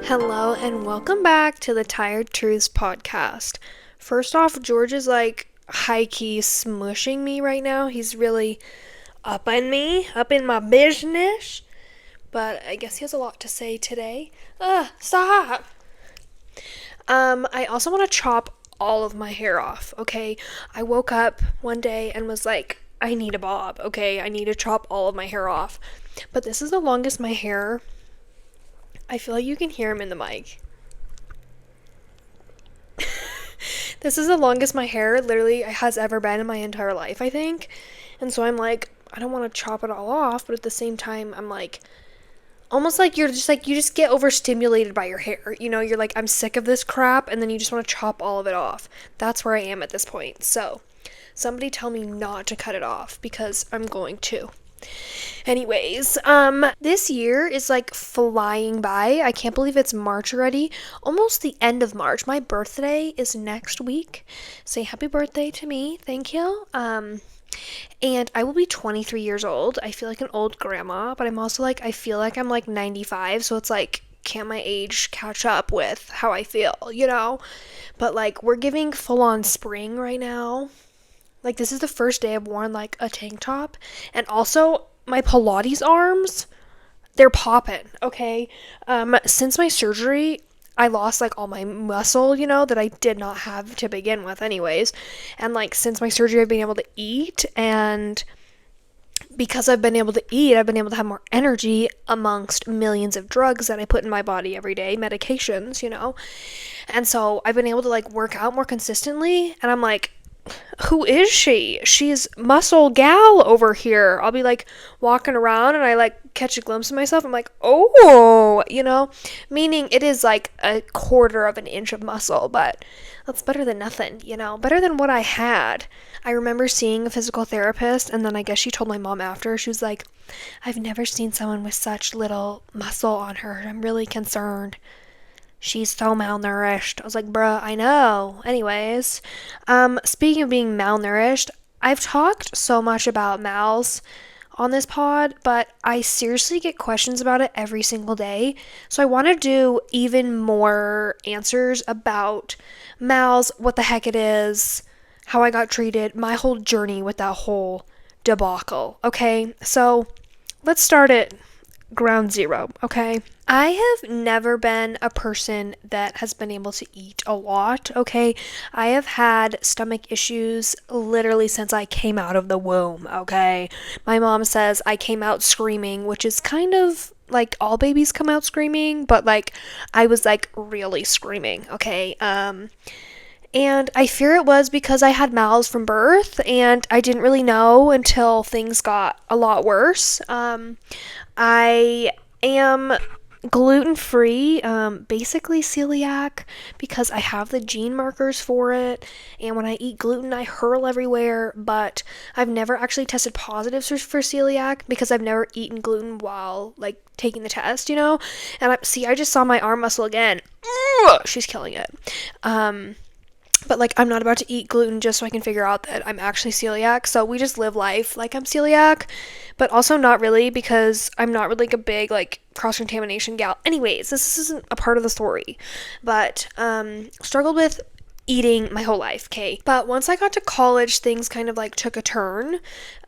Hello and welcome back to the Tired Truths podcast. First off, George is like high-key smushing me right now. He's really up on me, up in my business. But I guess he has a lot to say today. Stop! I also want to chop all of my hair off, okay? I woke up one day and was like, I need a bob, okay? I need to chop all of my hair off. But this is the longest my hair. I feel like you can hear him in the mic. This is the longest my hair literally has ever been in my entire life, I think. And so I'm like, I don't want to chop it all off, but at the same time, I'm like, almost like you're just like, you just get overstimulated by your hair. You know, you're like, I'm sick of this crap, and then you just want to chop all of it off. That's where I am at this point. So, somebody tell me not to cut it off because I'm going to. Anyways, this year is like flying by. I can't believe it's March already. Almost the end of March. My birthday is next week. Say happy birthday to me. Thank you. And I will be 23 years old. I feel like an old grandma, but I'm also like, I feel like I'm like 95. So it's like, can't my age catch up with how I feel, you know? But like, we're giving full on spring right now. Like, this is the first day I've worn, like, a tank top. And also, my Pilates arms, they're popping, okay? Since my surgery, I lost, like, all my muscle, you know, that I did not have to begin with anyways. And, like, since my surgery, I've been able to eat. And because I've been able to eat, I've been able to have more energy amongst millions of drugs that I put in my body every day, medications, you know? And so I've been able to, like, work out more consistently. And I'm like, who is she? She's muscle gal over here. I'll be like walking around and I like catch a glimpse of myself. I'm like, oh, you know, meaning it is like a quarter of an inch of muscle, but that's better than nothing, you know, better than what I had. I remember seeing a physical therapist, and then I guess she told my mom after, she was like, I've never seen someone with such little muscle on her. I'm really concerned. She's so malnourished. I was like, bruh, I know. Anyways, speaking of being malnourished, I've talked so much about MALS on this pod, but I seriously get questions about it every single day. So I want to do even more answers about MALS, what the heck it is, how I got treated, my whole journey with that whole debacle. Okay, so let's start at ground zero, okay? I have never been a person that has been able to eat a lot, okay? I have had stomach issues literally since I came out of the womb, okay? My mom says I came out screaming, which is kind of like all babies come out screaming, but like I was like really screaming, okay? And I fear it was because I had MALS from birth and I didn't really know until things got a lot worse. I am gluten-free, basically celiac, because I have the gene markers for it, and when I eat gluten I hurl everywhere, but I've never actually tested positive for celiac because I've never eaten gluten while like taking the test, you know. And I just saw my arm muscle again. Ugh, she's killing it. But like, I'm not about to eat gluten just so I can figure out that I'm actually celiac. So we just live life like I'm celiac, but also not really because I'm not really like a big like cross-contamination gal. Anyways, this isn't a part of the story, but struggled with eating my whole life, okay? But once I got to college, things kind of like took a turn.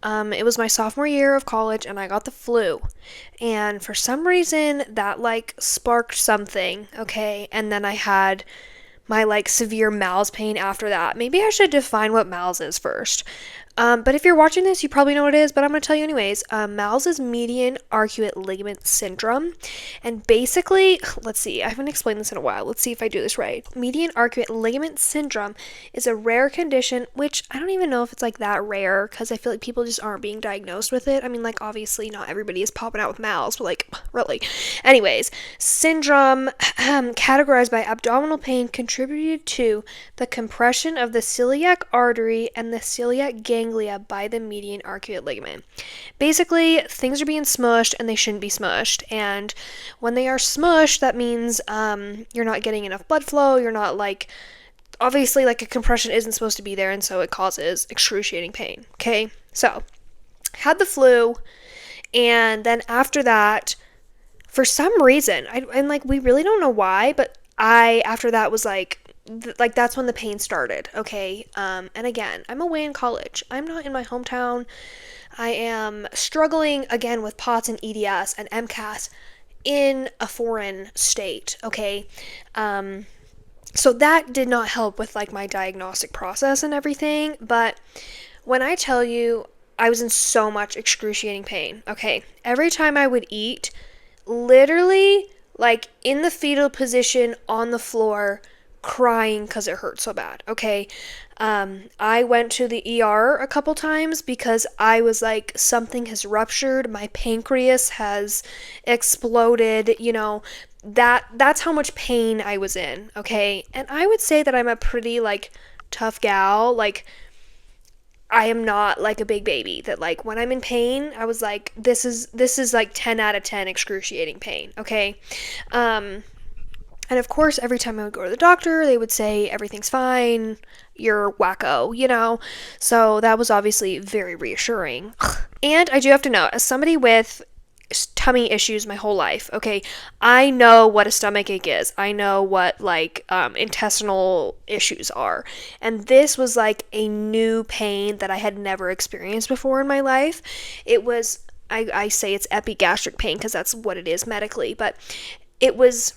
It was my sophomore year of college and I got the flu. And for some reason that like sparked something, okay? And then I had my like severe MALS pain after that. Maybe I should define what MALS is first. But if you're watching this, you probably know what it is, but I'm going to tell you anyways. MALS is median arcuate ligament syndrome. And basically, let's see, I haven't explained this in a while. Let's see if I do this right. Median arcuate ligament syndrome is a rare condition, which I don't even know if it's like that rare, because I feel like people just aren't being diagnosed with it. I mean, like, obviously not everybody is popping out with MALS, but like, really. Anyways, syndrome categorized by abdominal pain contributed to the compression of the celiac artery and the celiac ganglia by the median arcuate ligament. Basically, things are being smushed and they shouldn't be smushed. And when they are smushed, that means you're not getting enough blood flow. You're not like, obviously, like a compression isn't supposed to be there, and so it causes excruciating pain. Okay, so had the flu, and then after that, for some reason, and like we really don't know why, but I after that was like that's when the pain started. Okay. And again, I'm away in college. I'm not in my hometown. I am struggling again with POTS and EDS and MCAS in a foreign state. Okay. So that did not help with like my diagnostic process and everything. But when I tell you, I was in so much excruciating pain. Okay. Every time I would eat, literally like in the fetal position on the floor, crying because it hurt so bad. Okay. I went to the ER a couple times because I was like, something has ruptured, my pancreas has exploded, that's how much pain I was in. Okay. And I would say that I'm a pretty like tough gal. Like, I am not like a big baby that like when I'm in pain, I was like, this is like 10 out of 10 excruciating pain. Okay. And of course, every time I would go to the doctor, they would say, everything's fine, you're wacko. So that was obviously very reassuring. And I do have to know, as somebody with tummy issues my whole life, okay, I know what a stomach ache is. I know what like intestinal issues are. And this was like a new pain that I had never experienced before in my life. It was, I say it's epigastric pain because that's what it is medically, but it was,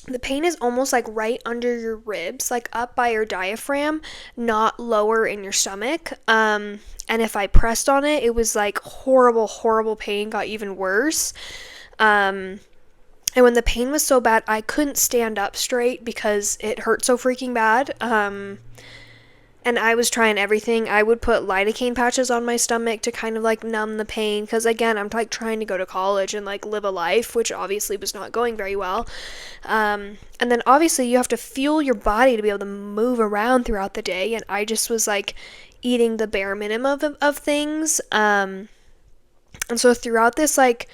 the pain is almost like right under your ribs, like up by your diaphragm, not lower in your stomach. And if I pressed on it, it was like horrible, horrible pain, got even worse. And when the pain was so bad, I couldn't stand up straight because it hurt so freaking bad. And I was trying everything. I would put lidocaine patches on my stomach to kind of like numb the pain because again, I'm like trying to go to college and like live a life, which obviously was not going very well. And then obviously you have to fuel your body to be able to move around throughout the day, and I just was like eating the bare minimum of things. And so throughout this like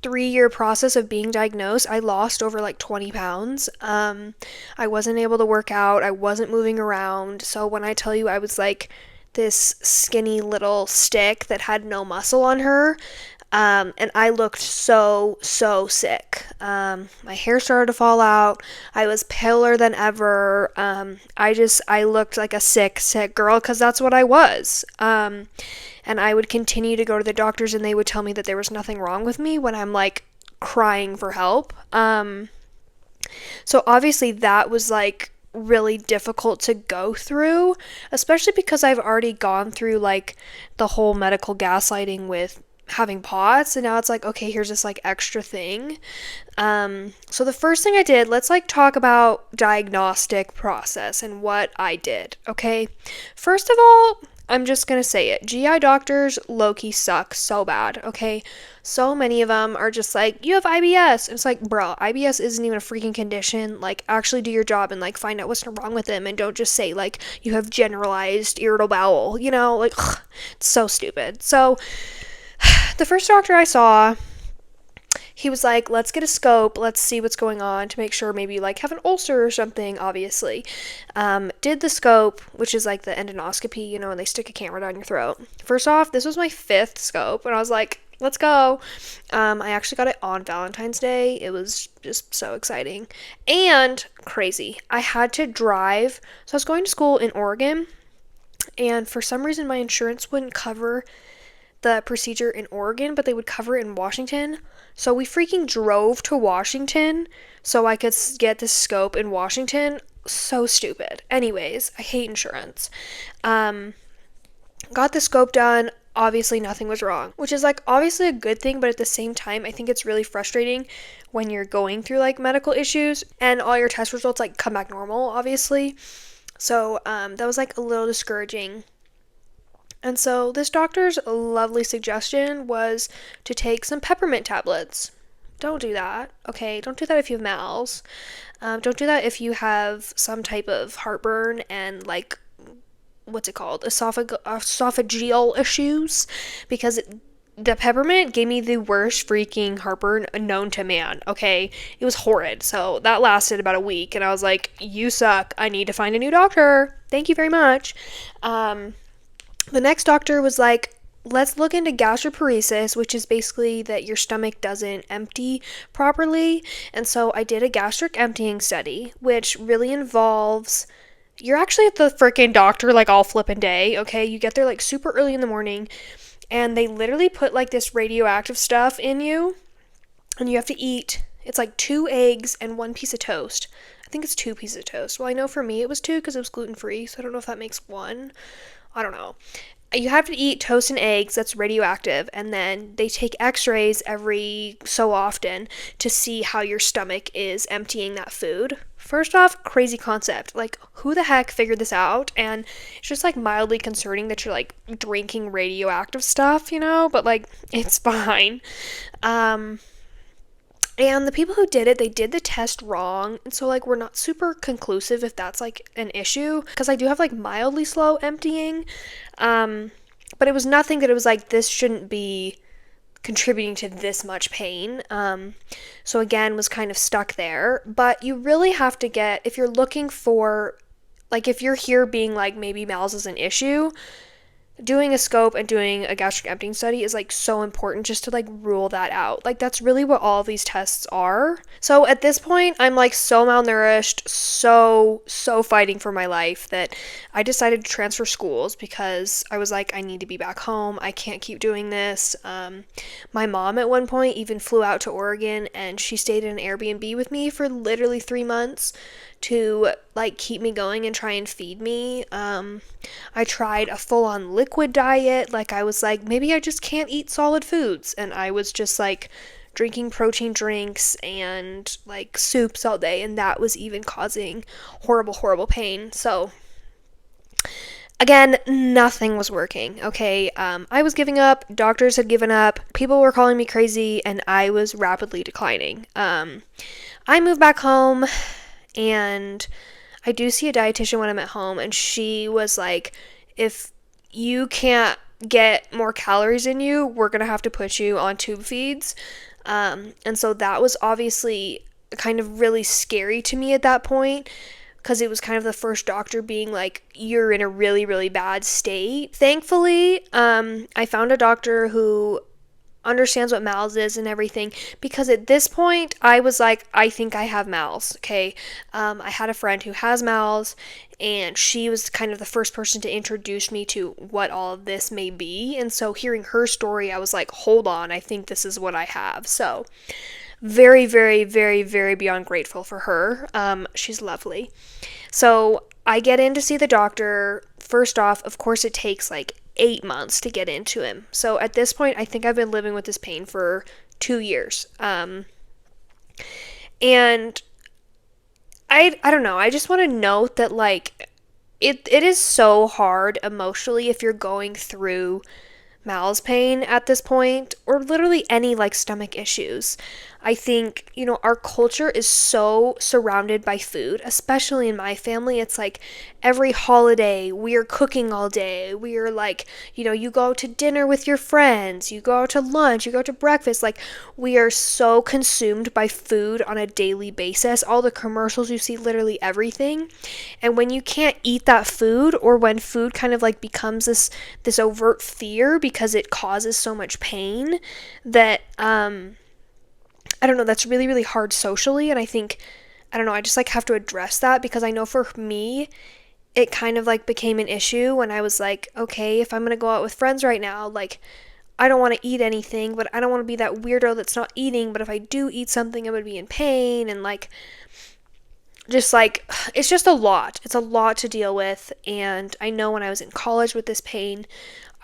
3-year process of being diagnosed, I lost over like 20 pounds. I wasn't able to work out. I wasn't moving around. So when I tell you I was like this skinny little stick that had no muscle on her, and I looked so, so sick. My hair started to fall out. I was paler than ever. I looked like a sick, sick girl because that's what I was. And I would continue to go to the doctors and they would tell me that there was nothing wrong with me when I'm like crying for help. So obviously that was like really difficult to go through, especially because I've already gone through like the whole medical gaslighting with having POTS, and now it's like, okay, here's this like extra thing. So the first thing I did, let's like talk about diagnostic process and what I did. Okay. First of all, I'm just gonna say it. GI doctors low-key suck so bad, okay? So many of them are just like, you have IBS. And it's like, bro, IBS isn't even a freaking condition. Like, actually do your job and like find out what's wrong with them, and don't just say like you have generalized irritable bowel, like, ugh, it's so stupid. So the first doctor I saw, he was like, let's get a scope, let's see what's going on to make sure maybe you like have an ulcer or something, obviously. Did the scope, which is like the endoscopy, and they stick a camera down your throat. First off, this was my 5th scope, and I was like, let's go. I actually got it on Valentine's Day. It was just so exciting and crazy. I had to drive, so I was going to school in Oregon, and for some reason my insurance wouldn't cover the procedure in Oregon, but they would cover it in Washington. So we freaking drove to Washington so I could get the scope in Washington. So stupid. Anyways, I hate insurance. Got the scope done. Obviously nothing was wrong, which is like obviously a good thing, but at the same time I think it's really frustrating when you're going through like medical issues and all your test results like come back normal, obviously. So that was like a little discouraging. And so this doctor's lovely suggestion was to take some peppermint tablets. Don't do that, okay? Don't do that if you have MALS. Don't do that if you have some type of heartburn and like, what's it called? Esophageal issues. Because the peppermint gave me the worst freaking heartburn known to man, okay? It was horrid. So that lasted about a week, and I was like, you suck. I need to find a new doctor. Thank you very much. The next doctor was like, let's look into gastroparesis, which is basically that your stomach doesn't empty properly. And so I did a gastric emptying study, which really involves you're actually at the freaking doctor like all flippin' day, okay? You get there like super early in the morning and they literally put like this radioactive stuff in you and you have to eat it's like 2 eggs and 1 piece of toast. I think it's 2 pieces of toast. Well, I know for me it was 2 because it was gluten free, so I don't know if that makes 1. I don't know. You have to eat toast and eggs that's radioactive, and then they take x-rays every so often to see how your stomach is emptying that food. First off, crazy concept. Like, who the heck figured this out? And it's just like mildly concerning that you're like drinking radioactive stuff, but like it's fine. And the people who did it, they did the test wrong. And so, like, we're not super conclusive if that's, like, an issue. Because I do have, like, mildly slow emptying. But it was nothing that it was, like, this shouldn't be contributing to this much pain. So, again, was kind of stuck there. But you really have to get, if you're looking for, like, if you're here being, like, maybe MALS is an issue, doing a scope and doing a gastric emptying study is like so important just to like rule that out. Like that's really what all of these tests are. So at this point, I'm like so malnourished, so fighting for my life that I decided to transfer schools because I was like, I need to be back home. I can't keep doing this. My mom at one point even flew out to Oregon and she stayed in an Airbnb with me for literally 3 months to like keep me going and try and feed me. I tried a full-on liquid diet. Like I was like, maybe I just can't eat solid foods. And I was just like drinking protein drinks and like soups all day. And that was even causing horrible pain. So again, nothing was working, okay? I was giving up, doctors had given up, people were calling me crazy, and I was rapidly declining. I moved back home, and I do see a dietitian when I'm at home, and she was like, if you can't get more calories in you, we're gonna have to put you on tube feeds. And so that was obviously kind of really scary to me at that point, because it was kind of the first doctor being like, you're in a really bad state. Thankfully, I found a doctor who understands what MALS is and everything, because at this point I was like, I think I have MALS, okay? I had a friend who has MALS, and she was kind of the first person to introduce me to what all of this may be, and so hearing her story, I was like, hold on, I think this is what I have. So very beyond grateful for her. She's lovely. So I get in to see the doctor. First off, of course, it takes like 8 months to get into him. So at this point, I think I've been living with this pain for 2 years. And I don't know. I just want to note that like it is so hard emotionally if you're going through MALS pain at this point, or literally any like stomach issues. I think, our culture is so surrounded by food, especially in my family. It's like every holiday we are cooking all day. We are like, you go out to dinner with your friends, you go out to lunch, you go out to breakfast. Like we are so consumed by food on a daily basis. All the commercials you see, literally everything. And when you can't eat that food, or when food kind of like becomes this overt fear because it causes so much pain, that I don't know, that's really hard socially. And I think, I don't know, I just like have to address that, because I know for me, it kind of like became an issue when I was like, okay, if I'm going to go out with friends right now, like I don't want to eat anything, but I don't want to be that weirdo that's not eating. But if I do eat something, I'm going to be in pain. And like, just like, it's just a lot. It's a lot to deal with. And I know when I was in college with this pain,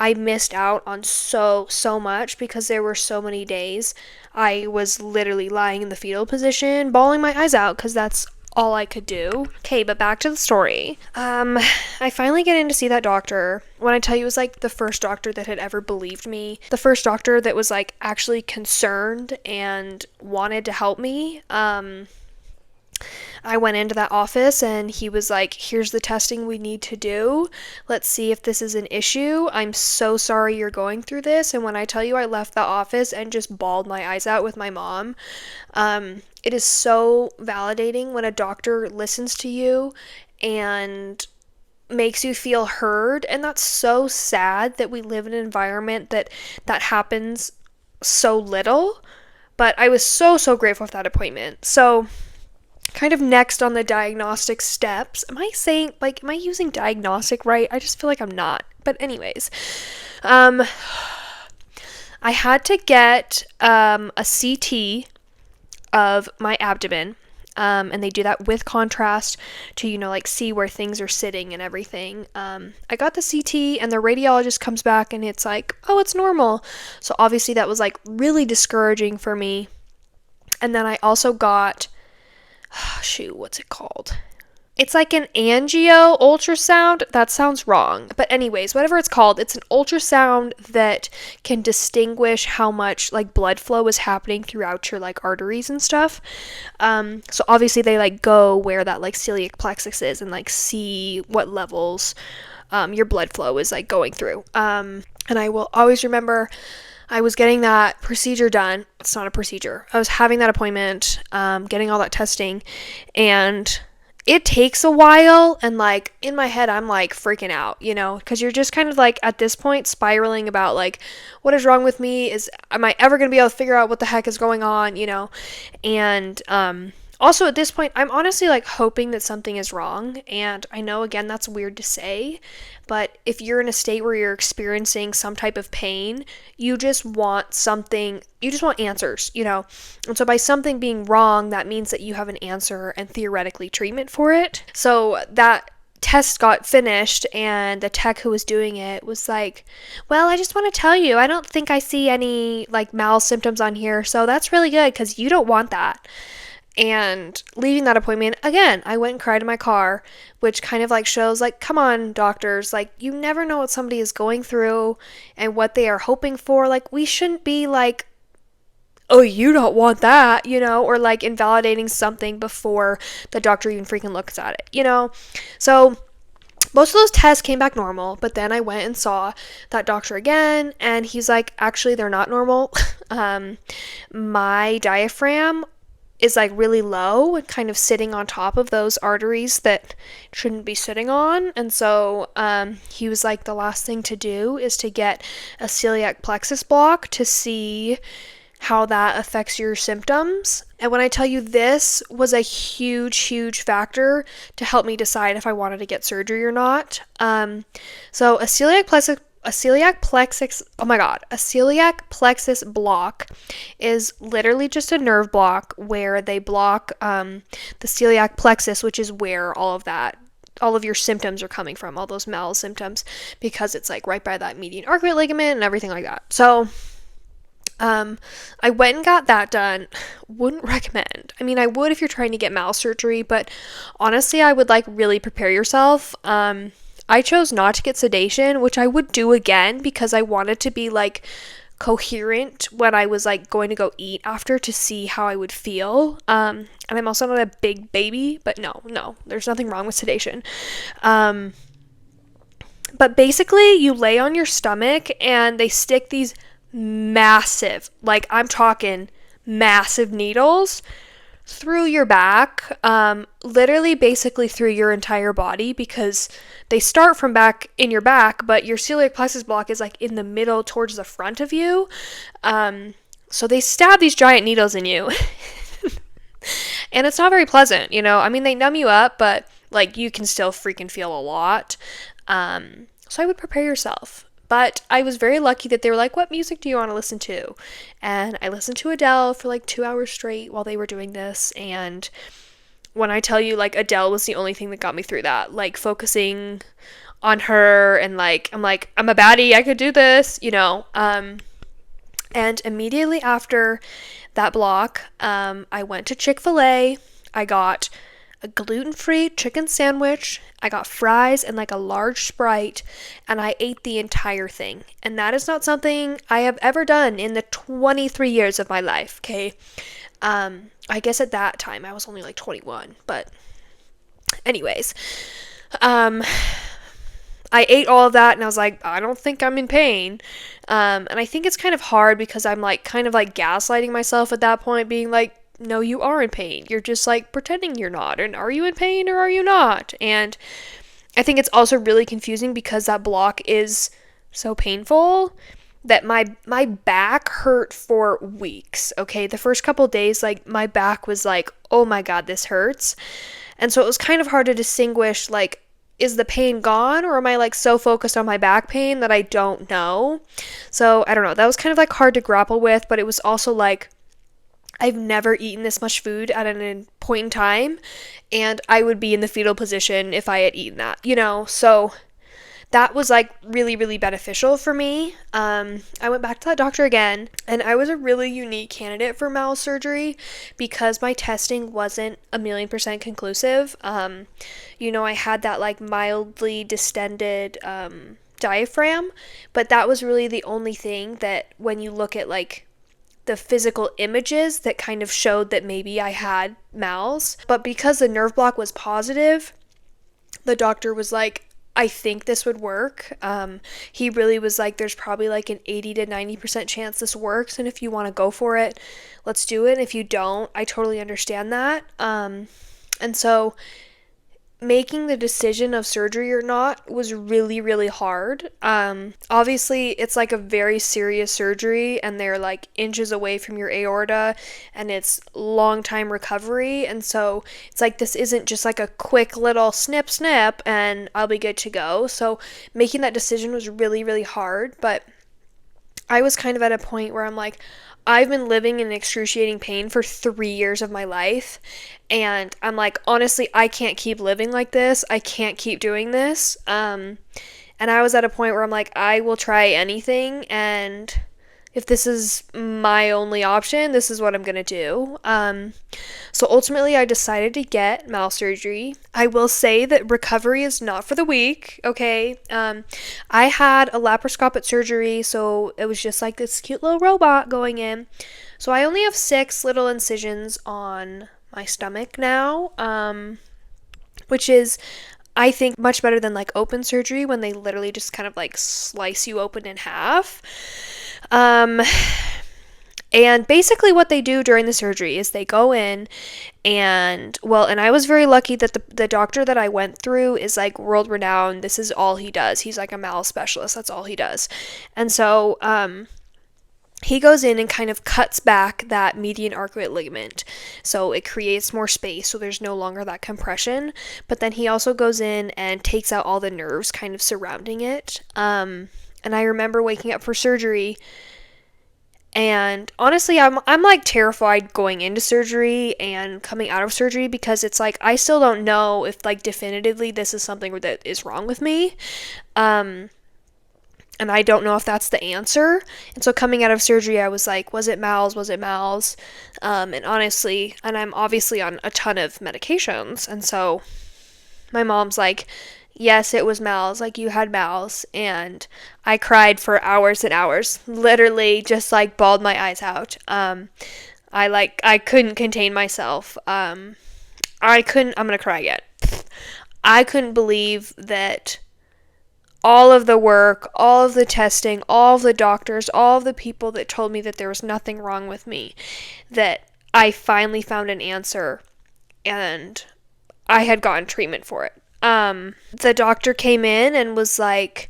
I missed out on so much, because there were so many days I was literally lying in the fetal position, bawling my eyes out, because that's all I could do. Okay, but back to the story. I finally get in to see that doctor. When I tell you, it was like the first doctor that had ever believed me, the first doctor that was like actually concerned and wanted to help me. I went into that office and he was like, here's the testing we need to do. Let's see if this is an issue. I'm so sorry you're going through this. And when I tell you, I left the office and just bawled my eyes out with my mom. It is so validating when a doctor listens to you and makes you feel heard, and that's so sad that we live in an environment that happens so little. But I was so grateful for that appointment. So kind of next on the diagnostic steps. Am I using diagnostic right? I just feel like I'm not. But anyways, um I had to get a CT of my abdomen. And they do that with contrast to, like see where things are sitting and everything. I got the CT and the radiologist comes back and it's like, oh, it's normal. So obviously that was like really discouraging for me. And then I also got, what's it called? It's like an angio ultrasound. That sounds wrong. But anyways, whatever it's called, it's an ultrasound that can distinguish how much like blood flow is happening throughout your like arteries and stuff. So obviously they like go where that like celiac plexus is and like see what levels your blood flow is like going through. And I will always remember I was getting that procedure done. It's not a procedure. I was having that appointment, getting all that testing, and it takes a while, and like in my head I'm like freaking out, because you're just kind of like at this point spiraling about like what is wrong with me, am I ever going to be able to figure out what the heck is going on, and also at this point I'm honestly like hoping that something is wrong. And I know again that's weird to say, but if you're in a state where you're experiencing some type of pain, you just want answers, and so by something being wrong, that means that you have an answer and theoretically treatment for it. So that test got finished and the tech who was doing it was like, well, I just want to tell you, I don't think I see any like MALS symptoms on here, so that's really good because you don't want that. And leaving that appointment, again, I went and cried in my car, which kind of like shows like, come on, doctors, like you never know what somebody is going through and what they are hoping for. Like we shouldn't be like, oh, you don't want that, or like invalidating something before the doctor even freaking looks at it, So most of those tests came back normal, but then I went and saw that doctor again, and he's like, actually, they're not normal. My diaphragm is like really low and kind of sitting on top of those arteries that shouldn't be sitting on. And so he was like, the last thing to do is to get a celiac plexus block to see how that affects your symptoms. And when I tell you, this was a huge factor to help me decide if I wanted to get surgery or not. So a celiac plexus block is literally just a nerve block where they block the celiac plexus, which is where all of your symptoms are coming from, all those MALS symptoms, because it's like right by that median arcuate ligament and everything like that. So I went and got that done. Wouldn't recommend. I mean, I would if you're trying to get MALS surgery, but honestly, I would like really prepare yourself. I chose not to get sedation, which I would do again because I wanted to be like coherent when I was like going to go eat after to see how I would feel. And I'm also not a big baby, but no, there's nothing wrong with sedation. But basically you lay on your stomach and they stick these massive, like I'm talking massive needles through your back, literally basically through your entire body, because they start from back in your back, but your celiac plexus block is like in the middle towards the front of you. So they stab these giant needles in you and it's not very pleasant, I mean, they numb you up, but like you can still freaking feel a lot. So I would prepare yourself. But I was very lucky that they were like, what music do you want to listen to? And I listened to Adele for like 2 hours straight while they were doing this. And when I tell you, like, Adele was the only thing that got me through that, like focusing on her and like, I'm a baddie, I could do this, And immediately after that block, I went to Chick-fil-A. I got a gluten-free chicken sandwich, I got fries and like a large Sprite, and I ate the entire thing. And that is not something I have ever done in the 23 years of my life, okay? I guess at that time I was only like 21, but anyways, I ate all of that and I was like, I don't think I'm in pain. And I think it's kind of hard because I'm like kind of like gaslighting myself at that point, being like, no, you are in pain. You're just like pretending you're not. And are you in pain or are you not? And I think it's also really confusing because that block is so painful that my back hurt for weeks. Okay, the first couple days, like, my back was like, oh my god, this hurts. And so it was kind of hard to distinguish, like, is the pain gone, or am I like so focused on my back pain that I don't know? So I don't know, that was kind of like hard to grapple with, but it was also like, I've never eaten this much food at a point in time, and I would be in the fetal position if I had eaten that, you know? So that was like really, really beneficial for me. I went back to that doctor again, and I was a really unique candidate for MALS surgery because my testing wasn't 1,000,000% conclusive. I had that like mildly distended diaphragm, but that was really the only thing that when you look at like the physical images that kind of showed that maybe I had MALS. But because the nerve block was positive, the doctor was like, I think this would work. He really was like, there's probably like an 80 to 90% chance this works, and if you want to go for it, let's do it. And if you don't, I totally understand that. And so making the decision of surgery or not was really, really hard. Obviously, it's like a very serious surgery, and they're like inches away from your aorta, and it's long time recovery. And so it's like, this isn't just like a quick little snip, snip, and I'll be good to go. So making that decision was really, really hard. But I was kind of at a point where I'm like, I've been living in excruciating pain for 3 years of my life. And I'm like, honestly, I can't keep living like this. I can't keep doing this. And I was at a point where I'm like, I will try anything. And if this is my only option, this is what I'm going to do. So ultimately, I decided to get MALS surgery. I will say that recovery is not for the weak, okay? I had a laparoscopic surgery, so it was just like this cute little robot going in. So I only have 6 little incisions on my stomach now, which is, I think, much better than like open surgery when they literally just kind of like slice you open in half. And basically what they do during the surgery is they go in and I was very lucky that the doctor that I went through is like world renowned. This is all he does. He's like a MALS specialist. That's all he does. And so, he goes in and kind of cuts back that median arcuate ligament. So it creates more space, so there's no longer that compression. But then he also goes in and takes out all the nerves kind of surrounding it. And I remember waking up for surgery, and honestly, I'm like terrified going into surgery and coming out of surgery because it's like I still don't know if like definitively this is something that is wrong with me. And I don't know if that's the answer. And so coming out of surgery, I was like, was it MALS? Was it MALS? And honestly, and I'm obviously on a ton of medications. And so my mom's like, yes, it was MALS, like you had MALS. And I cried for hours and hours, literally just like bawled my eyes out. I couldn't contain myself. I'm gonna cry yet. I couldn't believe that all of the work, all of the testing, all of the doctors, all of the people that told me that there was nothing wrong with me, that I finally found an answer and I had gotten treatment for it. The doctor came in and was like,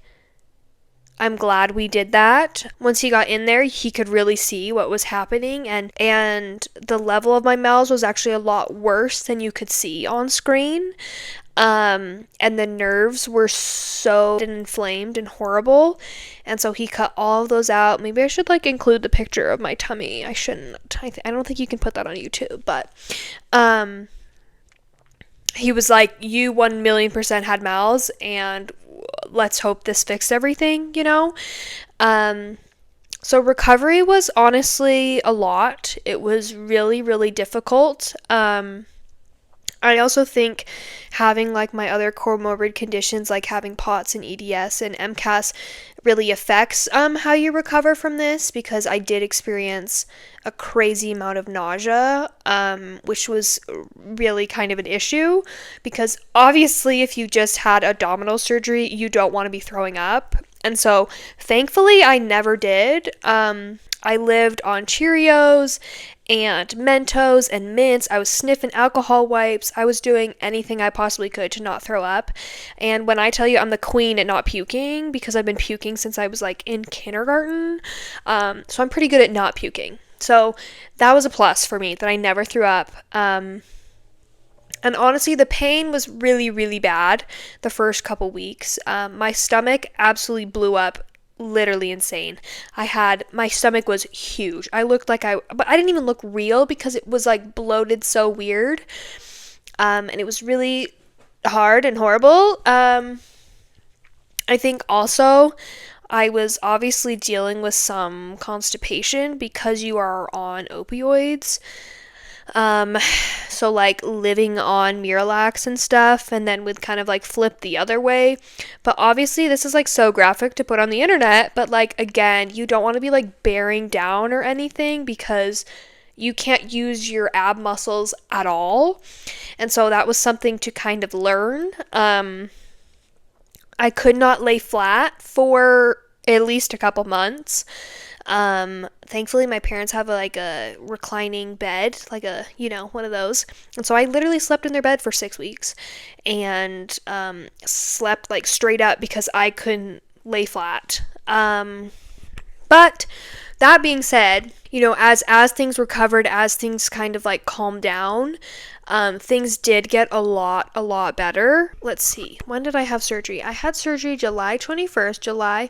I'm glad we did that. Once he got in there, he could really see what was happening, and the level of my MALS was actually a lot worse than you could see on screen. And the nerves were so inflamed and horrible, and so he cut all of those out. Maybe I should like include the picture of my tummy. I shouldn't. I don't think you can put that on YouTube, but he was like, you 1,000,000% had MALS, and let's hope this fixed everything, you know? So recovery was honestly a lot. It was really, really difficult. I also think having like my other comorbid conditions, like having POTS and EDS and MCAS, really affects how you recover from this, because I did experience a crazy amount of nausea, which was really kind of an issue, because obviously if you just had abdominal surgery, you don't want to be throwing up. And so thankfully I never did. I lived on Cheerios and Mentos and mints. I was sniffing alcohol wipes. I was doing anything I possibly could to not throw up. And when I tell you I'm the queen at not puking, because I've been puking since I was like in kindergarten, so I'm pretty good at not puking. So that was a plus for me that I never threw up. And honestly, the pain was really, really bad the first couple weeks. My stomach absolutely blew up, literally insane. My stomach was huge. But I didn't even look real because it was like bloated so weird. And it was really hard and horrible. I think also I was obviously dealing with some constipation because you are on opioids. So like living on Miralax and stuff, and then would kind of like flip the other way. But obviously this is like so graphic to put on the internet, but like again, you don't want to be like bearing down or anything because you can't use your ab muscles at all. And so that was something to kind of learn. I could not lay flat for at least a couple months. Thankfully my parents have a reclining bed, like one of those. And so I literally slept in their bed for 6 weeks and slept like straight up because I couldn't lay flat. But that being said, as things recovered, as things kind of like calmed down, things did get a lot better. Let's see. When did I have surgery? I had surgery July 21st,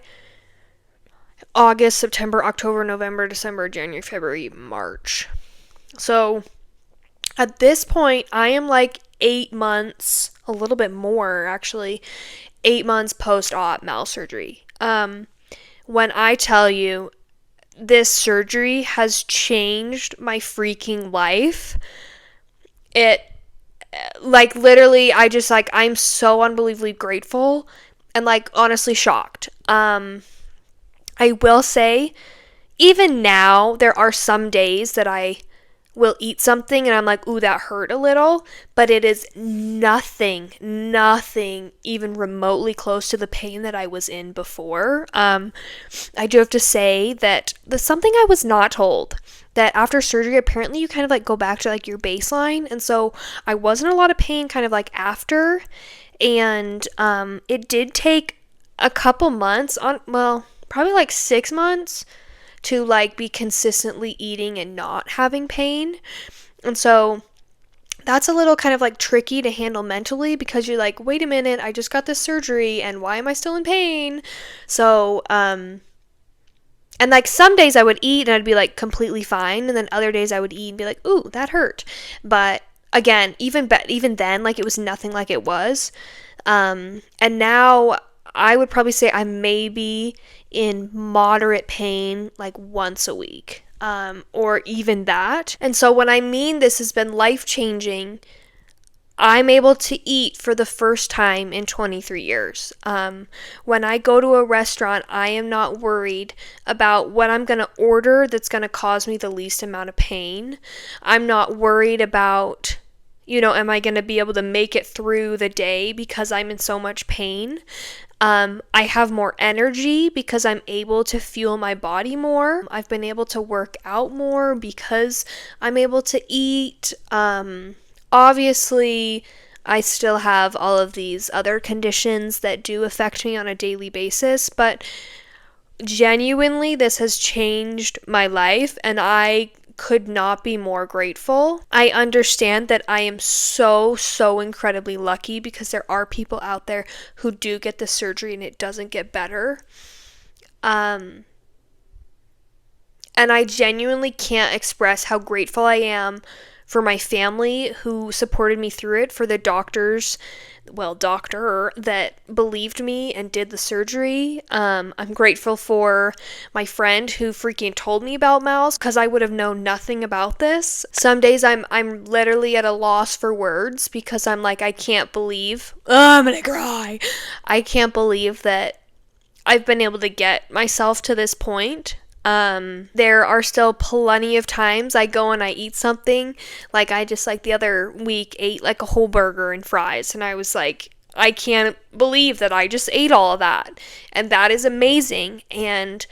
August, September, October, November, December, January, February, March. So at this point, I am like 8 months, a little bit more actually, 8 months post-op MALS surgery. When I tell you this surgery has changed my freaking life, it like literally I'm so unbelievably grateful and like honestly shocked. I will say, even now, there are some days that I will eat something and I'm like, ooh, that hurt a little, but it is nothing even remotely close to the pain that I was in before. I do have to say that there's something I was not told, that after surgery, apparently you kind of like go back to like your baseline, and so I was in a lot of pain kind of like after, and it did take a couple months probably like 6 months to like be consistently eating and not having pain. And so that's a little kind of like tricky to handle mentally because you're like, wait a minute, I just got this surgery and why am I still in pain? So, and like some days I would eat and I'd be like completely fine. And then other days I would eat and be like, ooh, that hurt. But again, even then, like it was nothing like it was. And now I would probably say I'm maybe in moderate pain like once a week, or even that. And so when I mean this has been life-changing, I'm able to eat for the first time in 23 years. When I go to a restaurant, I am not worried about what I'm going to order that's going to cause me the least amount of pain. I'm not worried about, am I going to be able to make it through the day because I'm in so much pain. I have more energy because I'm able to fuel my body more. I've been able to work out more because I'm able to eat. Obviously, I still have all of these other conditions that do affect me on a daily basis, but genuinely, this has changed my life, and I could not be more grateful. I understand that I am so incredibly lucky because there are people out there who do get the surgery and it doesn't get better. And I genuinely can't express how grateful I am for my family who supported me through it, for the doctor that believed me and did the surgery. I'm grateful for my friend who freaking told me about MALS because I would have known nothing about this. Some days I'm literally at a loss for words because I'm like, I can't believe, I'm gonna cry. I can't believe that I've been able to get myself to this point. There are still plenty of times I go and I eat something, like I just like the other week ate like a whole burger and fries, and I was like, I can't believe that I just ate all of that. And that is amazing. And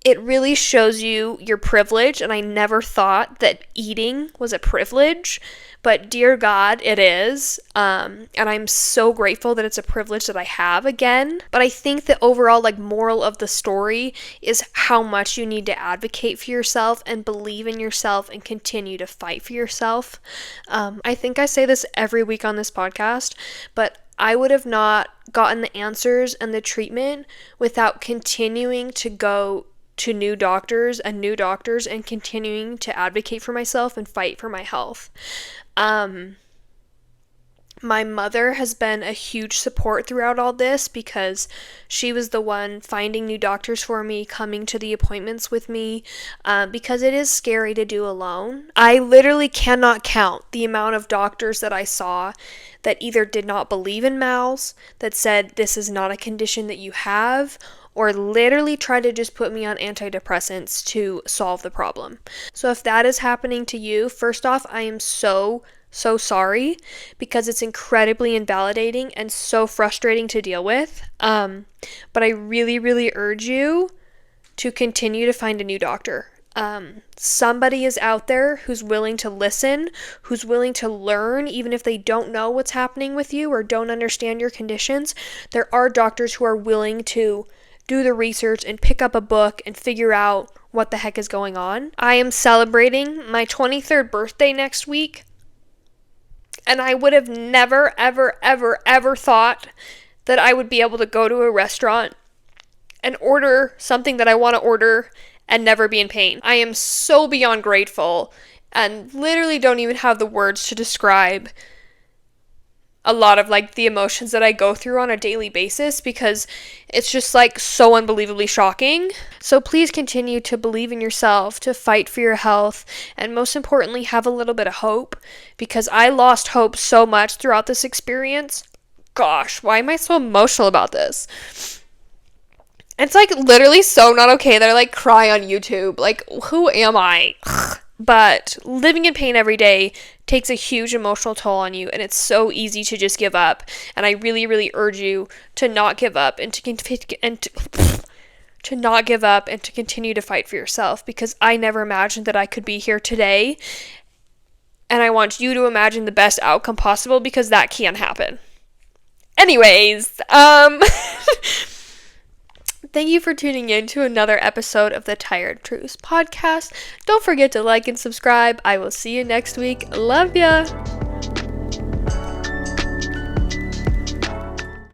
it really shows you your privilege. And I never thought that eating was a privilege, but dear God, it is. And I'm so grateful that it's a privilege that I have again. But I think the overall moral of the story is how much you need to advocate for yourself and believe in yourself and continue to fight for yourself. I think I say this every week on this podcast, but I would have not gotten the answers and the treatment without continuing to go to new doctors and continuing to advocate for myself and fight for my health. My mother has been a huge support throughout all this because she was the one finding new doctors for me, coming to the appointments with me, because it is scary to do alone. I literally cannot count the amount of doctors that I saw that either did not believe in MALS, that said this is not a condition that you have, or literally tried to just put me on antidepressants to solve the problem. So if that is happening to you, first off, I am so sorry, because it's incredibly invalidating and so frustrating to deal with. But I really urge you to continue to find a new doctor. Somebody is out there who's willing to listen, who's willing to learn, even if they don't know what's happening with you or don't understand your conditions. There are doctors who are willing to do the research and pick up a book and figure out what the heck is going on. I am celebrating my 23rd birthday next week. And I would have never, ever thought that I would be able to go to a restaurant and order something that I want to order and never be in pain. I am so beyond grateful and literally don't even have the words to describe a lot of the emotions that I go through on a daily basis, because it's just so unbelievably shocking. So please continue to believe in yourself, to fight for your health, and most importantly, have a little bit of hope, because I lost hope so much throughout this experience. Gosh, why am I so emotional about this? It's literally so not okay that I cry on YouTube. Who am I? But living in pain every day takes a huge emotional toll on you, and it's so easy to just give up. And I really urge you to not give up and to not give up and to continue to fight for yourself, because I never imagined that I could be here today. And I want you to imagine the best outcome possible, because that can happen. Anyways, thank you for tuning in to another episode of the Tired Truths podcast. Don't forget to like and subscribe. I will see you next week. Love ya.